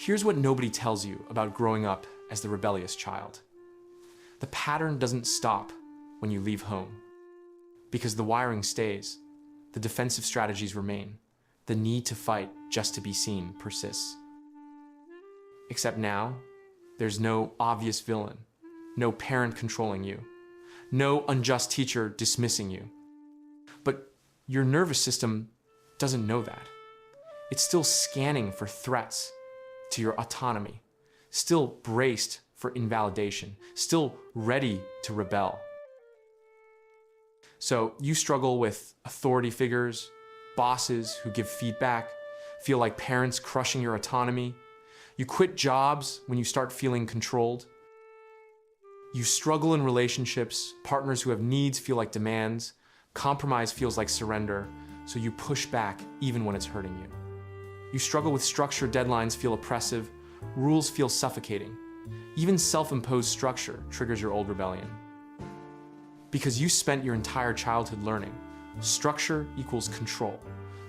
Here's what nobody tells you about growing up as the rebellious child. The pattern doesn't stop when you leave home, because the wiring stays, the defensive strategies remain, the need to fight just to be seen persists. Except now, there's no obvious villain, no parent controlling you, no unjust teacher dismissing you. But your nervous system doesn't know that. It's still scanning for threats to your autonomy, still braced for invalidation, still ready to rebel. So you struggle with authority figures, bosses who give feedback, feel like parents crushing your autonomy. You quit jobs when you start feeling controlled. You struggle in relationships, partners who have needs feel like demands, compromise feels like surrender, so you push back even when it's hurting you. You struggle with structure, deadlines feel oppressive, rules feel suffocating. Even self-imposed structure triggers your old rebellion. Because you spent your entire childhood learning, structure equals control.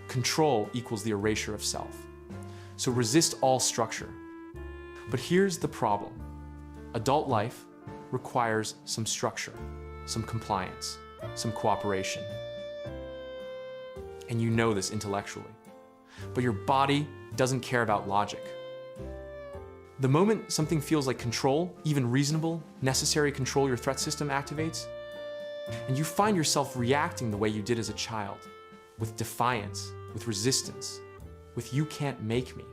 Control equals the erasure of self. So resist all structure. But here's the problem. Adult life requires some structure, some compliance, some cooperation. And you know this intellectually. But your body doesn't care about logic. The moment something feels like control, even reasonable, necessary control your threat system activates, and you find yourself reacting the way you did as a child, with defiance, with resistance, with "you can't make me."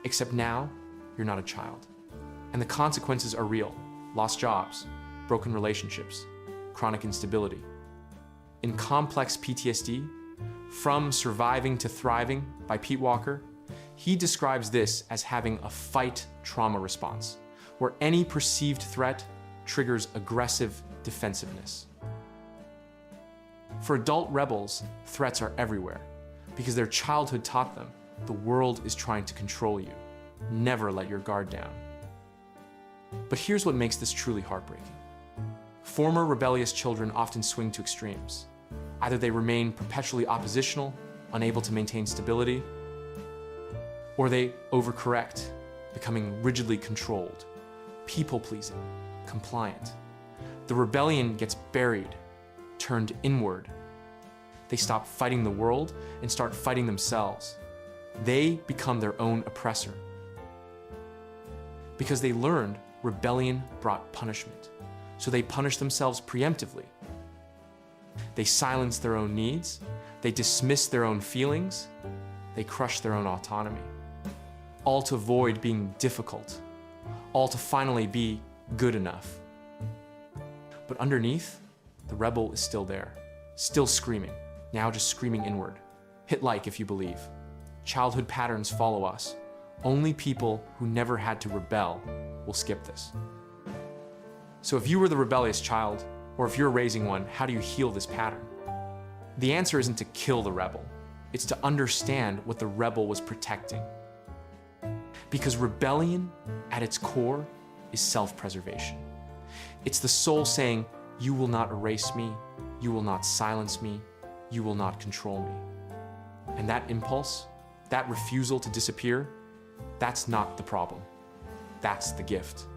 Except now, you're not a child. And the consequences are real. Lost jobs, broken relationships, chronic instability. In Complex PTSD, From Surviving to Thriving by Pete Walker, he describes this as having a fight trauma response, where any perceived threat triggers aggressive defensiveness. For adult rebels, threats are everywhere because their childhood taught them the world is trying to control you. Never let your guard down. But here's what makes this truly heartbreaking. Former rebellious children often swing to extremes. Either they remain perpetually oppositional, unable to maintain stability, or they overcorrect, becoming rigidly controlled, people-pleasing, compliant. The rebellion gets buried, turned inward. They stop fighting the world and start fighting themselves. They become their own oppressor. Because they learned rebellion brought punishment, so they punish themselves preemptively. They silence their own needs, they dismiss their own feelings, they crush their own autonomy, all to avoid being difficult, all to finally be good enough. But underneath, the rebel is still there, still screaming, now just screaming inward. Hit like if you believe. Childhood patterns follow us. Only people who never had to rebel will skip this. So if you were the rebellious child, or if you're raising one, how do you heal this pattern? The answer isn't to kill the rebel. It's to understand what the rebel was protecting. Because rebellion, at its core, is self-preservation. It's the soul saying, "You will not erase me, you will not silence me, you will not control me." And that impulse, that refusal to disappear, that's not the problem. That's the gift.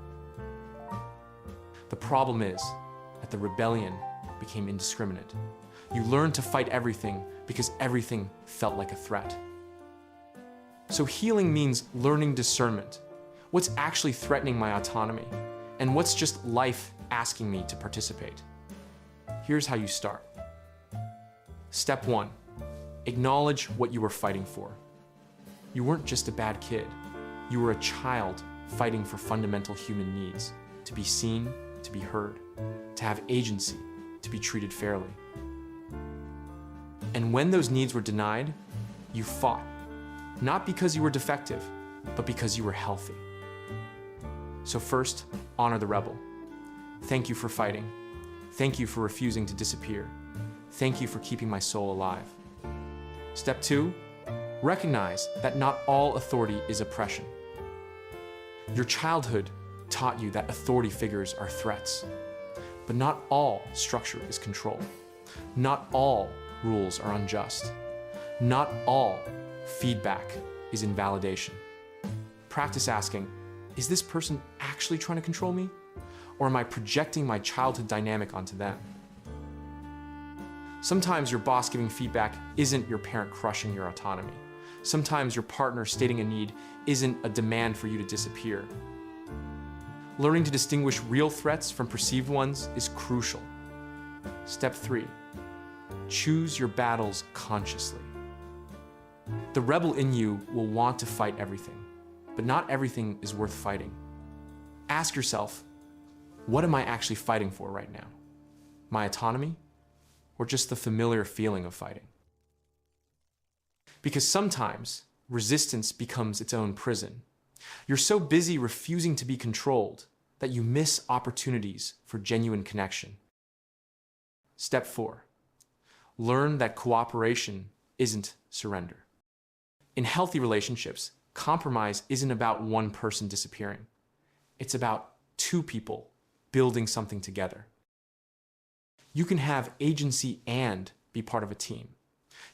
The problem is that the rebellion became indiscriminate. You learned to fight everything because everything felt like a threat. So healing means learning discernment. What's actually threatening my autonomy? And what's just life asking me to participate? Here's how you start. Step 1, acknowledge what you were fighting for. You weren't just a bad kid. You were a child fighting for fundamental human needs, to be seen, to be heard, to have agency, to be treated fairly. And when those needs were denied, you fought, not because you were defective, but because you were healthy. So first, honor the rebel. Thank you for fighting. Thank you for refusing to disappear. Thank you for keeping my soul alive. Step 2, recognize that not all authority is oppression. Your childhood taught you that authority figures are threats, but not all structure is control. Not all rules are unjust. Not all feedback is invalidation. Practice asking, is this person actually trying to control me? Or am I projecting my childhood dynamic onto them? Sometimes your boss giving feedback isn't your parent crushing your autonomy. Sometimes your partner stating a need isn't a demand for you to disappear. Learning to distinguish real threats from perceived ones is crucial. Step 3, choose your battles consciously. The rebel in you will want to fight everything, but not everything is worth fighting. Ask yourself, what am I actually fighting for right now? My autonomy? Or just the familiar feeling of fighting? Because sometimes resistance becomes its own prison. You're so busy refusing to be controlled that you miss opportunities for genuine connection. Step 4, learn that cooperation isn't surrender. In healthy relationships, compromise isn't about one person disappearing. It's about two people building something together. You can have agency and be part of a team.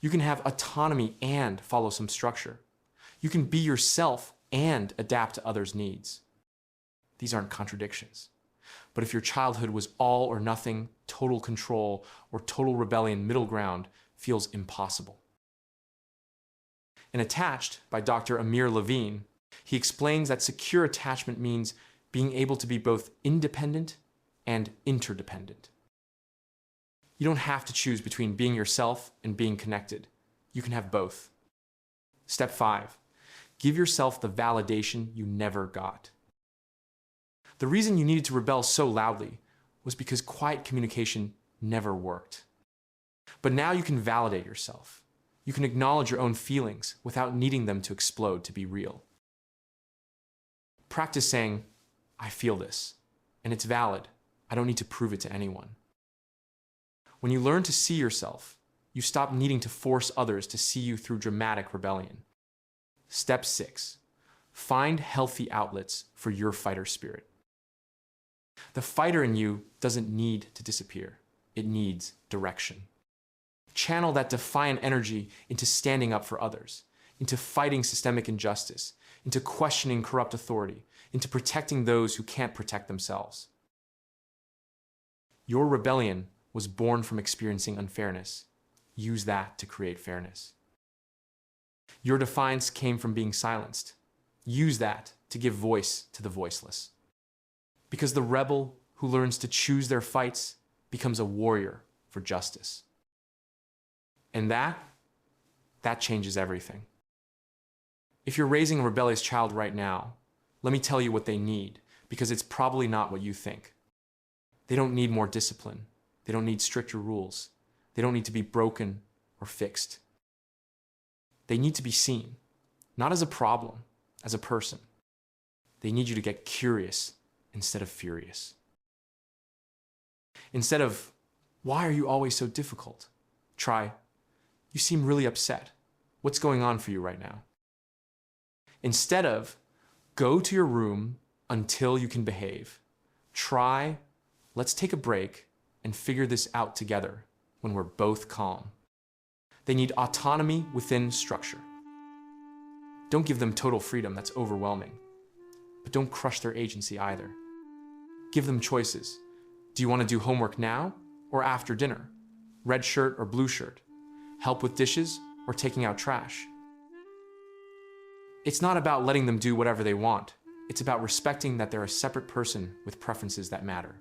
You can have autonomy and follow some structure. You can be yourself and adapt to others' needs. These aren't contradictions. But if your childhood was all or nothing, total control, or total rebellion, middle ground feels impossible. In Attached by Dr. Amir Levine, he explains that secure attachment means being able to be both independent and interdependent. You don't have to choose between being yourself and being connected. You can have both. Step 5, give yourself the validation you never got. The reason you needed to rebel so loudly was because quiet communication never worked. But now you can validate yourself. You can acknowledge your own feelings without needing them to explode to be real. Practice saying, I feel this, and it's valid. I don't need to prove it to anyone. When you learn to see yourself, you stop needing to force others to see you through dramatic rebellion. Step 6, find healthy outlets for your fighter spirit. The fighter in you doesn't need to disappear. It needs direction. Channel that defiant energy into standing up for others, into fighting systemic injustice, into questioning corrupt authority, into protecting those who can't protect themselves. Your rebellion was born from experiencing unfairness. Use that to create fairness. Your defiance came from being silenced. Use that to give voice to the voiceless. Because the rebel who learns to choose their fights becomes a warrior for justice. And that changes everything. If you're raising a rebellious child right now, let me tell you what they need, because it's probably not what you think. They don't need more discipline. They don't need stricter rules. They don't need to be broken or fixed. They need to be seen, not as a problem, as a person. They need you to get curious instead of furious. Instead of, why are you always so difficult? Try, you seem really upset. What's going on for you right now? Instead of, go to your room until you can behave. Try, let's take a break and figure this out together when we're both calm. They need autonomy within structure. Don't give them total freedom, that's overwhelming. But don't crush their agency either. Give them choices. Do you want to do homework now or after dinner? Red shirt or blue shirt? Help with dishes or taking out trash? It's not about letting them do whatever they want. It's about respecting that they're a separate person with preferences that matter.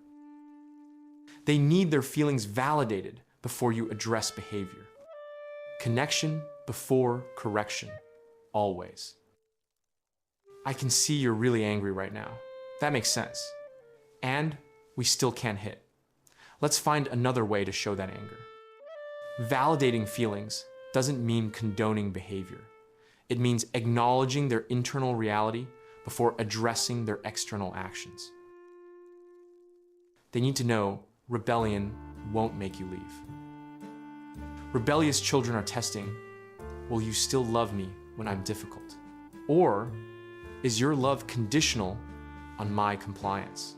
They need their feelings validated before you address behavior. Connection before correction, always. I can see you're really angry right now. That makes sense. And we still can't hit. Let's find another way to show that anger. Validating feelings doesn't mean condoning behavior. It means acknowledging their internal reality before addressing their external actions. They need to know rebellion won't make you leave. Rebellious children are testing, will you still love me when I'm difficult? Or is your love conditional on my compliance?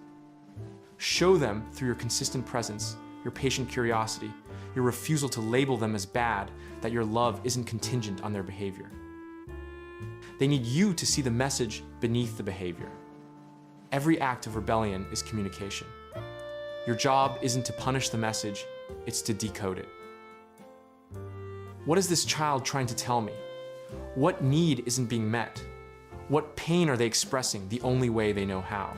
Show them through your consistent presence, your patient curiosity, your refusal to label them as bad, that your love isn't contingent on their behavior. They need you to see the message beneath the behavior. Every act of rebellion is communication. Your job isn't to punish the message, it's to decode it. What is this child trying to tell me? What need isn't being met? What pain are they expressing the only way they know how?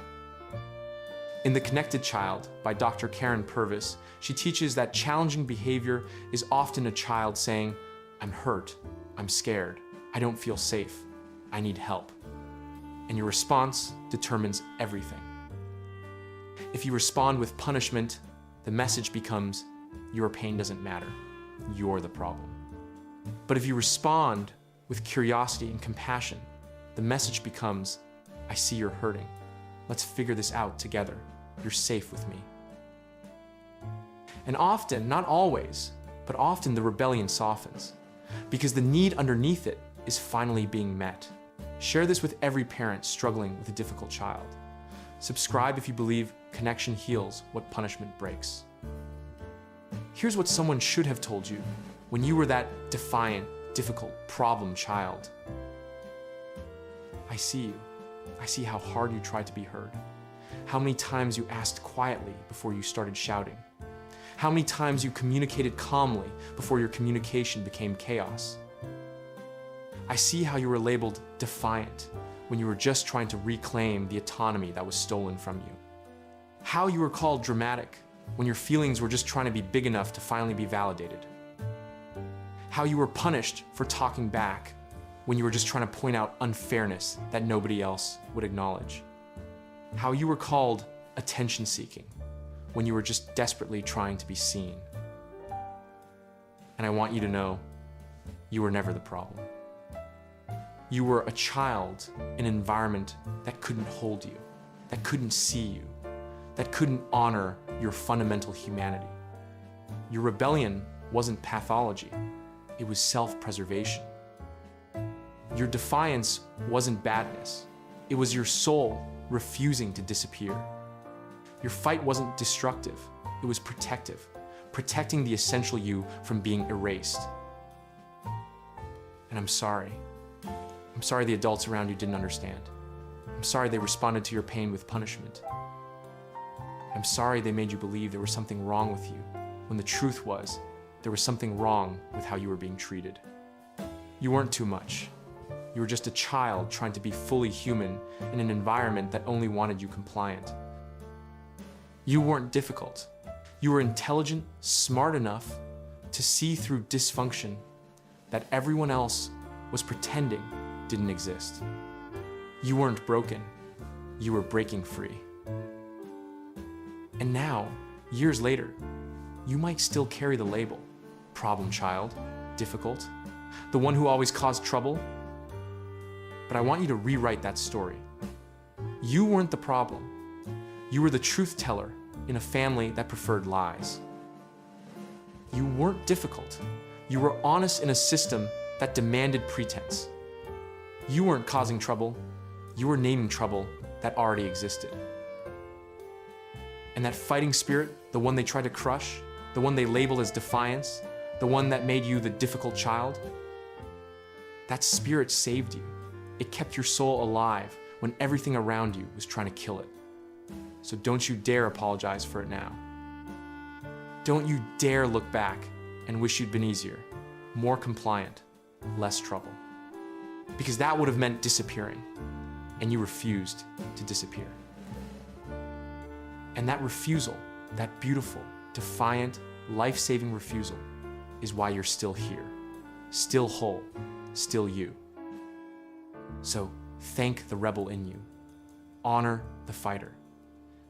In The Connected Child by Dr. Karen Purvis, she teaches that challenging behavior is often a child saying, "I'm hurt, I'm scared, I don't feel safe, I need help." And your response determines everything. If you respond with punishment, the message becomes, your pain doesn't matter, you're the problem. But if you respond with curiosity and compassion, the message becomes, I see you're hurting. Let's figure this out together. You're safe with me. And often, not always, but often the rebellion softens because the need underneath it is finally being met. Share this with every parent struggling with a difficult child. Subscribe if you believe connection heals what punishment breaks. Here's what someone should have told you when you were that defiant, difficult, problem child. I see you. I see how hard you tried to be heard. How many times you asked quietly before you started shouting. How many times you communicated calmly before your communication became chaos. I see how you were labeled defiant when you were just trying to reclaim the autonomy that was stolen from you. How you were called dramatic when your feelings were just trying to be big enough to finally be validated. How you were punished for talking back when you were just trying to point out unfairness that nobody else would acknowledge. How you were called attention-seeking when you were just desperately trying to be seen. And I want you to know, you were never the problem. You were a child in an environment that couldn't hold you, that couldn't see you, that couldn't honor your fundamental humanity. Your rebellion wasn't pathology, it was self-preservation. Your defiance wasn't badness, it was your soul refusing to disappear. Your fight wasn't destructive, it was protective, protecting the essential you from being erased. And I'm sorry. I'm sorry the adults around you didn't understand. I'm sorry they responded to your pain with punishment. I'm sorry they made you believe there was something wrong with you, when the truth was, there was something wrong with how you were being treated. You weren't too much. You were just a child trying to be fully human in an environment that only wanted you compliant. You weren't difficult. You were intelligent, smart enough to see through dysfunction that everyone else was pretending didn't exist. You weren't broken. You were breaking free. And now, years later, you might still carry the label, problem child, difficult, the one who always caused trouble. But I want you to rewrite that story. You weren't the problem. You were the truth teller in a family that preferred lies. You weren't difficult. You were honest in a system that demanded pretense. You weren't causing trouble. You were naming trouble that already existed. And that fighting spirit, the one they tried to crush, the one they labeled as defiance, the one that made you the difficult child, that spirit saved you. It kept your soul alive when everything around you was trying to kill it. So don't you dare apologize for it now. Don't you dare look back and wish you'd been easier, more compliant, less trouble. Because that would have meant disappearing, and you refused to disappear. And that refusal, that beautiful, defiant, life-saving refusal, is why you're still here, still whole, still you. So thank the rebel in you. Honor the fighter.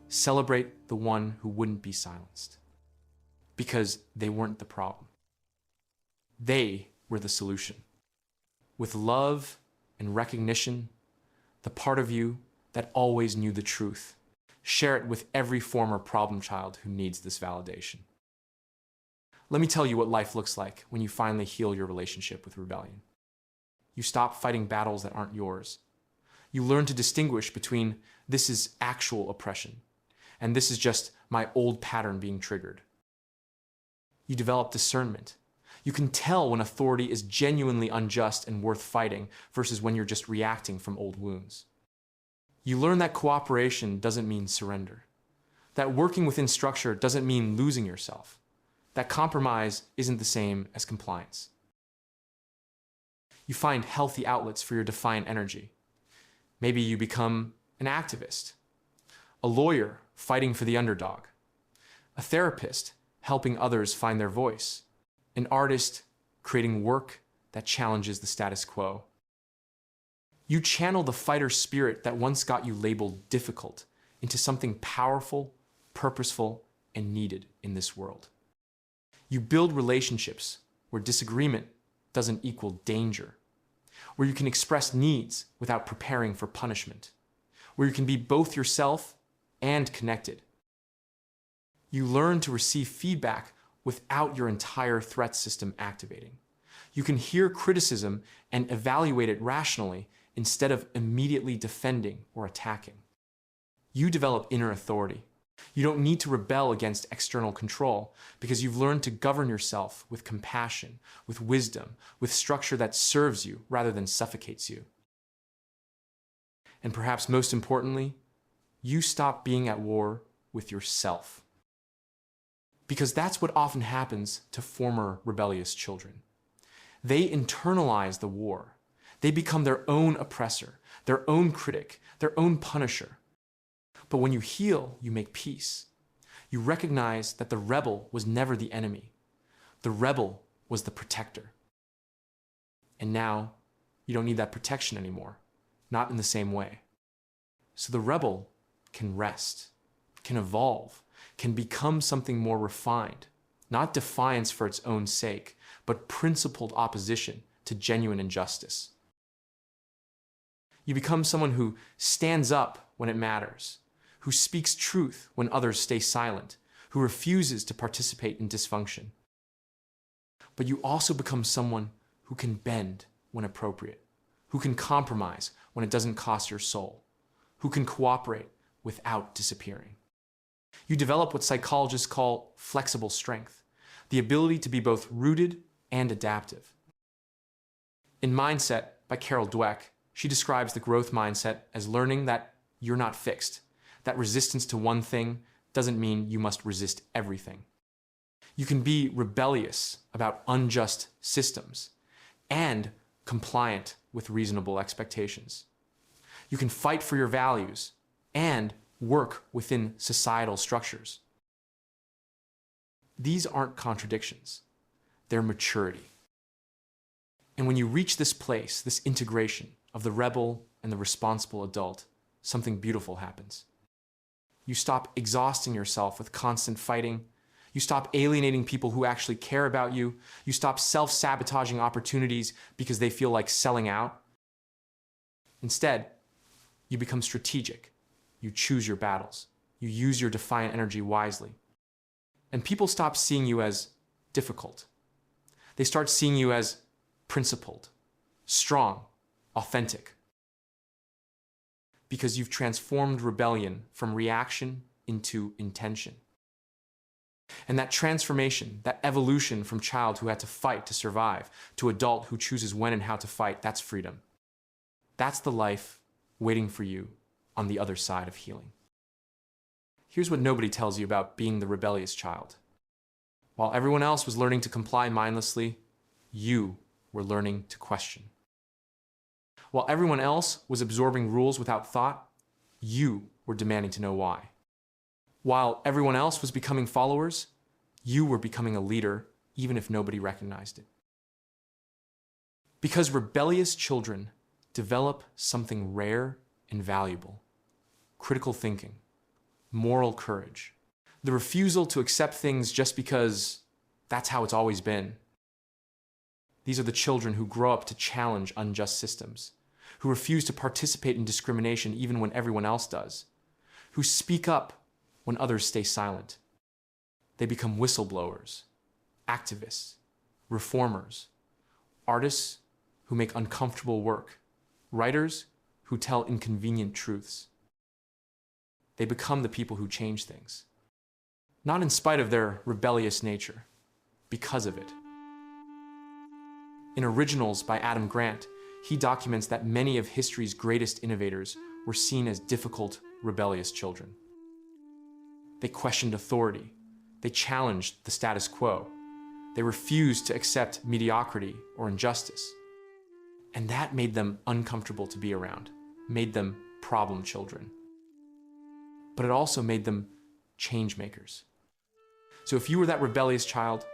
Celebrate the one who wouldn't be silenced. Because they weren't the problem. They were the solution. With love and recognition, the part of you that always knew the truth. Share it with every former problem child who needs this validation. Let me tell you what life looks like when you finally heal your relationship with rebellion. You stop fighting battles that aren't yours. You learn to distinguish between this is actual oppression and this is just my old pattern being triggered. You develop discernment. You can tell when authority is genuinely unjust and worth fighting versus when you're just reacting from old wounds. You learn that cooperation doesn't mean surrender. That working within structure doesn't mean losing yourself. That compromise isn't the same as compliance. You find healthy outlets for your defiant energy. Maybe you become an activist, a lawyer fighting for the underdog, a therapist helping others find their voice, an artist creating work that challenges the status quo. You channel the fighter spirit that once got you labeled difficult into something powerful, purposeful, and needed in this world. You build relationships where disagreement doesn't equal danger, where you can express needs without preparing for punishment, where you can be both yourself and connected. You learn to receive feedback without your entire threat system activating. You can hear criticism and evaluate it rationally instead of immediately defending or attacking. You develop inner authority. You don't need to rebel against external control because you've learned to govern yourself with compassion, with wisdom, with structure that serves you rather than suffocates you. And perhaps most importantly, you stop being at war with yourself. Because that's what often happens to former rebellious children. They internalize the war. They become their own oppressor, their own critic, their own punisher. But when you heal, you make peace. You recognize that the rebel was never the enemy. The rebel was the protector. And now, you don't need that protection anymore, not in the same way. So the rebel can rest, can evolve, can become something more refined, not defiance for its own sake, but principled opposition to genuine injustice. You become someone who stands up when it matters, who speaks truth when others stay silent, who refuses to participate in dysfunction. But you also become someone who can bend when appropriate, who can compromise when it doesn't cost your soul, who can cooperate without disappearing. You develop what psychologists call flexible strength, the ability to be both rooted and adaptive. In Mindset by Carol Dweck, she describes the growth mindset as learning that you're not fixed, that resistance to one thing doesn't mean you must resist everything. You can be rebellious about unjust systems and compliant with reasonable expectations. You can fight for your values and work within societal structures. These aren't contradictions. They're maturity. And when you reach this place, this integration of the rebel and the responsible adult, something beautiful happens. You stop exhausting yourself with constant fighting. You stop alienating people who actually care about you. You stop self-sabotaging opportunities because they feel like selling out. Instead, you become strategic. You choose your battles. You use your defiant energy wisely. And people stop seeing you as difficult. They start seeing you as principled, strong, authentic. Because you've transformed rebellion from reaction into intention. And that transformation, that evolution from child who had to fight to survive to adult who chooses when and how to fight, that's freedom. That's the life waiting for you on the other side of healing. Here's what nobody tells you about being the rebellious child. While everyone else was learning to comply mindlessly, you were learning to question. While everyone else was absorbing rules without thought, you were demanding to know why. While everyone else was becoming followers, you were becoming a leader, even if nobody recognized it. Because rebellious children develop something rare and valuable: critical thinking, moral courage, the refusal to accept things just because that's how it's always been. These are the children who grow up to challenge unjust systems, who refuse to participate in discrimination even when everyone else does, who speak up when others stay silent. They become whistleblowers, activists, reformers, artists who make uncomfortable work, writers who tell inconvenient truths. They become the people who change things. Not in spite of their rebellious nature, because of it. In Originals by Adam Grant, he documents that many of history's greatest innovators were seen as difficult, rebellious children. They questioned authority. They challenged the status quo. They refused to accept mediocrity or injustice. And that made them uncomfortable to be around, made them problem children. But it also made them change makers. So if you were that rebellious child,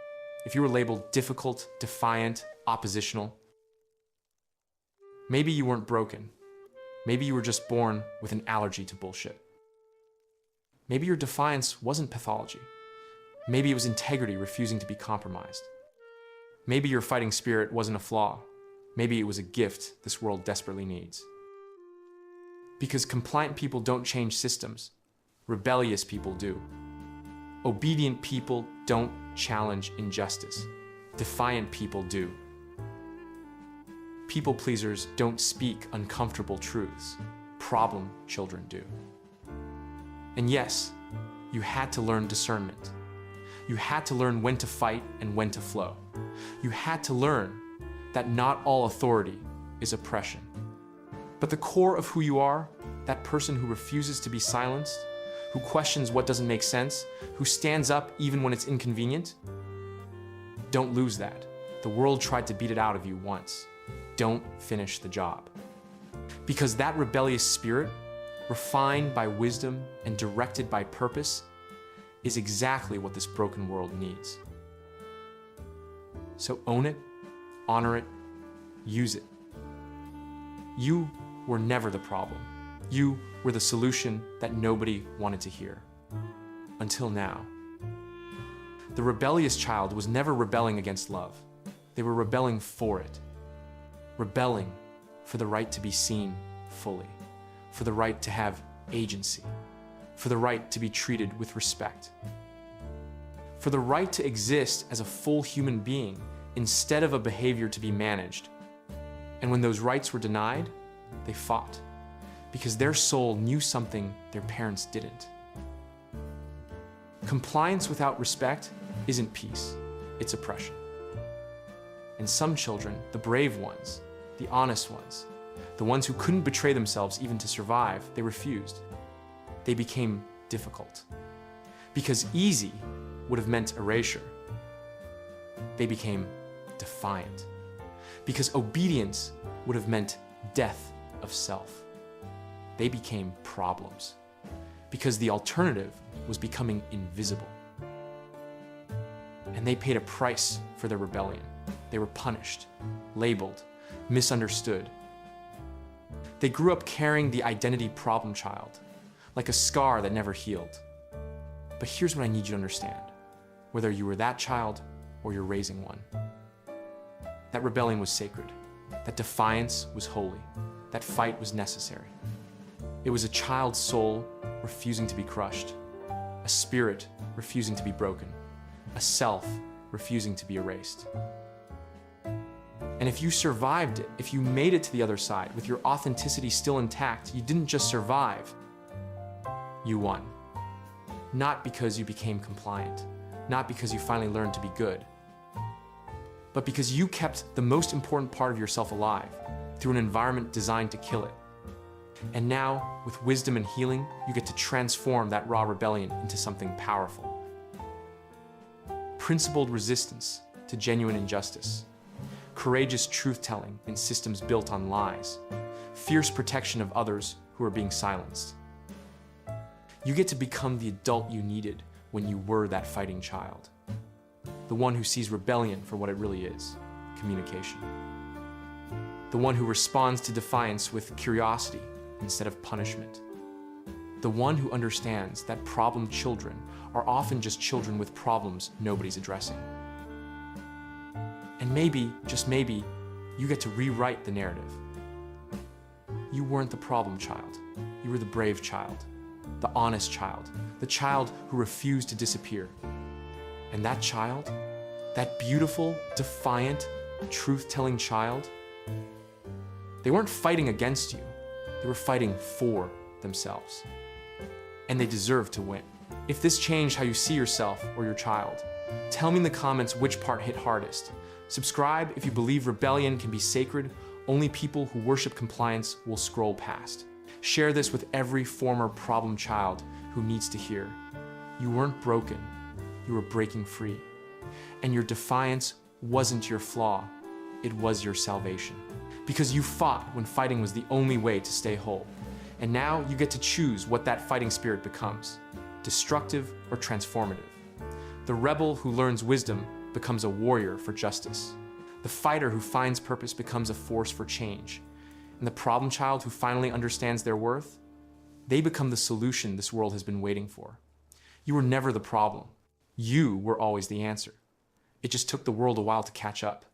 if you were labeled difficult, defiant, oppositional, maybe you weren't broken. Maybe you were just born with an allergy to bullshit. Maybe your defiance wasn't pathology. Maybe it was integrity refusing to be compromised. Maybe your fighting spirit wasn't a flaw. Maybe it was a gift this world desperately needs. Because compliant people don't change systems. Rebellious people do. Obedient people don't challenge injustice. Defiant people do. People pleasers don't speak uncomfortable truths. Problem children do. And yes, you had to learn discernment. You had to learn when to fight and when to flow. You had to learn that not all authority is oppression. But the core of who you are, that person who refuses to be silenced, who questions what doesn't make sense, who stands up even when it's inconvenient, don't lose that. The world tried to beat it out of you once. Don't finish the job. Because that rebellious spirit, refined by wisdom and directed by purpose, is exactly what this broken world needs. So own it, honor it, use it. You were never the problem. You were the solution that nobody wanted to hear. Until now. The rebellious child was never rebelling against love. They were rebelling for it. Rebelling for the right to be seen fully, for the right to have agency, for the right to be treated with respect, for the right to exist as a full human being instead of a behavior to be managed. And when those rights were denied, they fought, because their soul knew something their parents didn't. Compliance without respect isn't peace, it's oppression. And some children, the brave ones, the honest ones, the ones who couldn't betray themselves even to survive, they refused. They became difficult. Because easy would have meant erasure. They became defiant. Because obedience would have meant death of self. They became problems. Because the alternative was becoming invisible. And they paid a price for their rebellion. They were punished, labeled, misunderstood. They grew up carrying the identity problem child, like a scar that never healed. But here's what I need you to understand, whether you were that child or you're raising one. That rebellion was sacred. That defiance was holy. That fight was necessary. It was a child's soul refusing to be crushed, a spirit refusing to be broken, a self refusing to be erased. And if you survived it, if you made it to the other side with your authenticity still intact, you didn't just survive, you won. Not because you became compliant, not because you finally learned to be good, but because you kept the most important part of yourself alive through an environment designed to kill it. And now, with wisdom and healing, you get to transform that raw rebellion into something powerful. Principled resistance to genuine injustice, courageous truth-telling in systems built on lies, fierce protection of others who are being silenced. You get to become the adult you needed when you were that fighting child. The one who sees rebellion for what it really is, communication. The one who responds to defiance with curiosity instead of punishment. The one who understands that problem children are often just children with problems nobody's addressing. And maybe, just maybe, you get to rewrite the narrative. You weren't the problem child. You were the brave child, the honest child, the child who refused to disappear. And that child, that beautiful, defiant, truth-telling child, they weren't fighting against you. They were fighting for themselves. And they deserve to win. If this changed how you see yourself or your child, tell me in the comments which part hit hardest. Subscribe if you believe rebellion can be sacred. Only people who worship compliance will scroll past. Share this with every former problem child who needs to hear. You weren't broken, you were breaking free. And your defiance wasn't your flaw, it was your salvation. Because you fought when fighting was the only way to stay whole. And now you get to choose what that fighting spirit becomes, destructive or transformative. The rebel who learns wisdom becomes a warrior for justice. The fighter who finds purpose becomes a force for change. And the problem child who finally understands their worth, they become the solution this world has been waiting for. You were never the problem. You were always the answer. It just took the world a while to catch up.